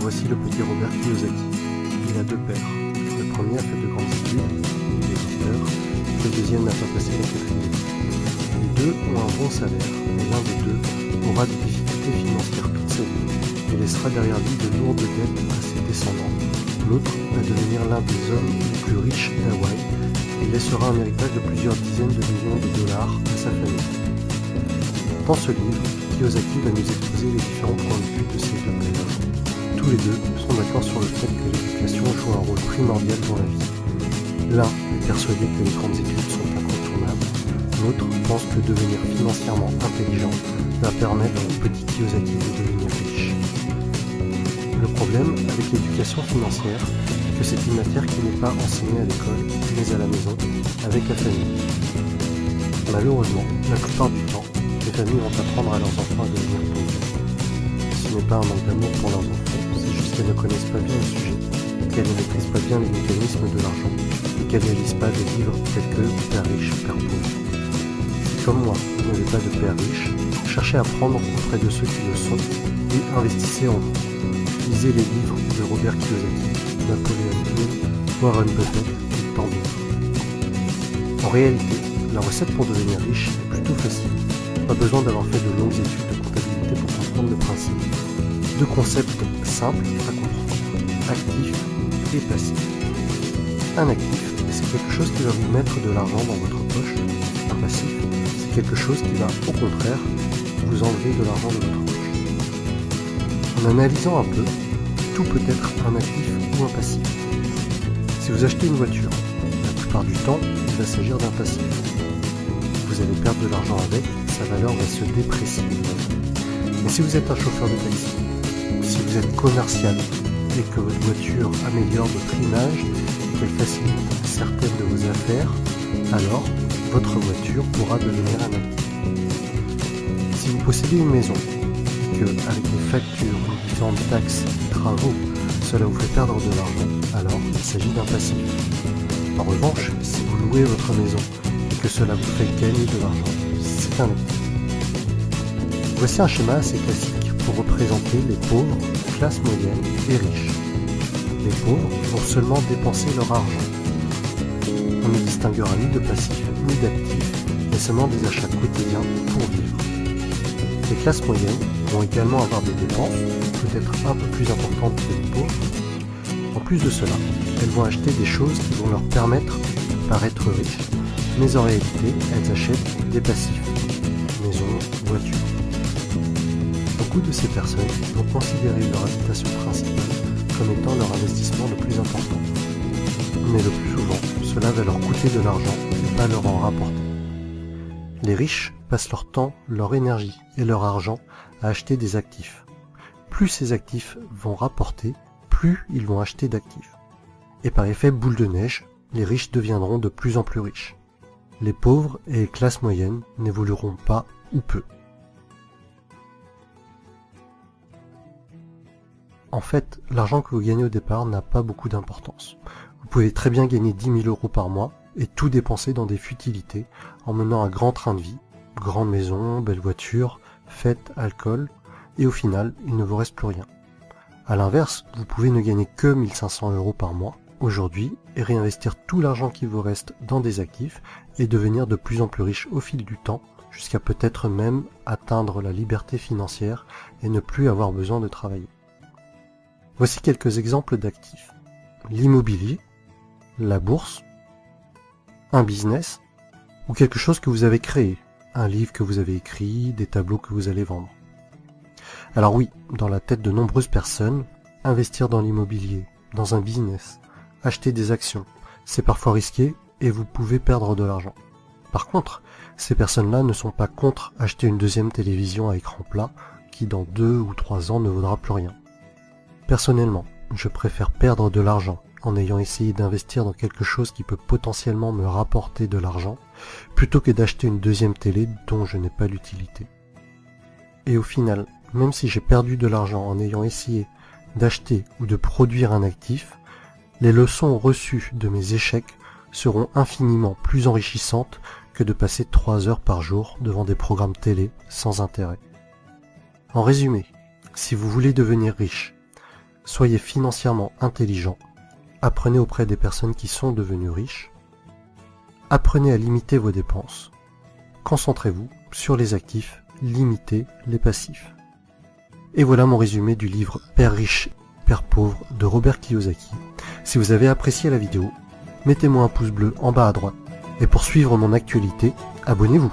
voici le petit Robert Kiyosaki. Il a deux pères. Le premier a fait de grandes études, il est docteur, le deuxième n'a pas passé la quatrième. Les deux ont un bon salaire, mais l'un des deux aura des difficultés financières toute sa vie et laissera derrière lui de lourdes dettes à ses descendants. L'autre va devenir l'un des hommes les plus riches d'Hawaï et laissera un héritage de plusieurs dizaines de millions de dollars à sa famille. Dans ce livre, Kiyosaki va nous exposer les différents points de vue de ces deux pères. Tous les deux sont d'accord sur le fait que l'éducation joue un rôle primordial dans la vie. L'un est persuadé que les grandes études sont incontournables, l'autre pense que devenir financièrement intelligent va permettre au petit Kiyosaki de devenir riche. Le problème avec l'éducation financière est que c'est une matière qui n'est pas enseignée à l'école, mais à la maison, avec la famille. Malheureusement, la plupart du temps, les familles vont apprendre à leurs enfants à devenir pauvres. Ce n'est pas un manque d'amour pour leurs enfants, c'est juste qu'elles ne connaissent pas bien le sujet, qu'elles ne maîtrisent pas bien les mécanismes de l'argent et qu'elles ne lisent pas des livres tels que Père riche, Père pauvre. Si comme moi, vous n'avez pas de père riche, cherchez à apprendre auprès de ceux qui le sont et investissez en vous. Lisez les livres de Robert Kiyosaki, Napoléon Hill, Warren Buffett et tant d'autres. En réalité, la recette pour devenir riche est plutôt facile. Pas besoin d'avoir fait de longues études de comptabilité pour comprendre le principe. Deux concepts simples à comprendre, actif et passif. Un actif, c'est quelque chose qui va vous mettre de l'argent dans votre poche. Un passif, c'est quelque chose qui va, au contraire, vous enlever de l'argent de votre poche. En analysant un peu, tout peut être un actif ou un passif. Si vous achetez une voiture, la plupart du temps, il va s'agir d'un passif. Vous allez perdre de l'argent avec, sa valeur va se déprécier. Mais si vous êtes un chauffeur de taxi, ou si vous êtes commercial et que votre voiture améliore votre image et qu'elle facilite certaines de vos affaires, alors votre voiture pourra devenir un actif. Si vous possédez une maison et que, avec les factures, les différentes taxes, les travaux, cela vous fait perdre de l'argent, alors il s'agit d'un passif. En revanche, si vous louez votre maison et que cela vous fait gagner de l'argent, c'est un actif. Voici un schéma assez classique pour représenter les pauvres, classe moyenne et riches. Les pauvres vont seulement dépenser leur argent. On ne distinguera ni de passif ni d'actif, mais seulement des achats quotidiens pour vivre. Les classes moyennes vont également avoir des dépenses, peut-être un peu plus importantes que les pauvres. En plus de cela, elles vont acheter des choses qui vont leur permettre de paraître riches, mais en réalité, elles achètent des passifs, maisons, voitures. Beaucoup de ces personnes vont considérer leur habitation principale comme étant leur investissement le plus important. Mais le plus souvent, cela va leur coûter de l'argent et pas leur en rapporter. Les riches passent leur temps, leur énergie et leur argent à acheter des actifs. Plus ces actifs vont rapporter, plus ils vont acheter d'actifs. Et par effet boule de neige, les riches deviendront de plus en plus riches. Les pauvres et les classes moyennes n'évolueront pas ou peu. En fait, l'argent que vous gagnez au départ n'a pas beaucoup d'importance. Vous pouvez très bien gagner 10 000 € par mois et tout dépenser dans des futilités en menant un grand train de vie, grande maison, belle voiture, fêtes, alcool, et au final, il ne vous reste plus rien. A l'inverse, vous pouvez ne gagner que 1 500 € par mois aujourd'hui et réinvestir tout l'argent qui vous reste dans des actifs et devenir de plus en plus riche au fil du temps, jusqu'à peut-être même atteindre la liberté financière et ne plus avoir besoin de travailler. Voici quelques exemples d'actifs. L'immobilier, la bourse, un business ou quelque chose que vous avez créé, un livre que vous avez écrit, des tableaux que vous allez vendre. Alors oui, dans la tête de nombreuses personnes, investir dans l'immobilier, dans un business, acheter des actions, c'est parfois risqué et vous pouvez perdre de l'argent. Par contre, ces personnes-là ne sont pas contre acheter une deuxième télévision à écran plat qui dans 2 ou 3 ans ne vaudra plus rien. Personnellement, je préfère perdre de l'argent en ayant essayé d'investir dans quelque chose qui peut potentiellement me rapporter de l'argent, plutôt que d'acheter une deuxième télé dont je n'ai pas l'utilité. Et au final, même si j'ai perdu de l'argent en ayant essayé d'acheter ou de produire un actif, les leçons reçues de mes échecs seront infiniment plus enrichissantes que de passer 3 heures par jour devant des programmes télé sans intérêt. En résumé, si vous voulez devenir riche, soyez financièrement intelligent, apprenez auprès des personnes qui sont devenues riches, apprenez à limiter vos dépenses, concentrez-vous sur les actifs, limitez les passifs. Et voilà mon résumé du livre Père riche, Père pauvre de Robert Kiyosaki. Si vous avez apprécié la vidéo, mettez-moi un pouce bleu en bas à droite. Et pour suivre mon actualité, abonnez-vous.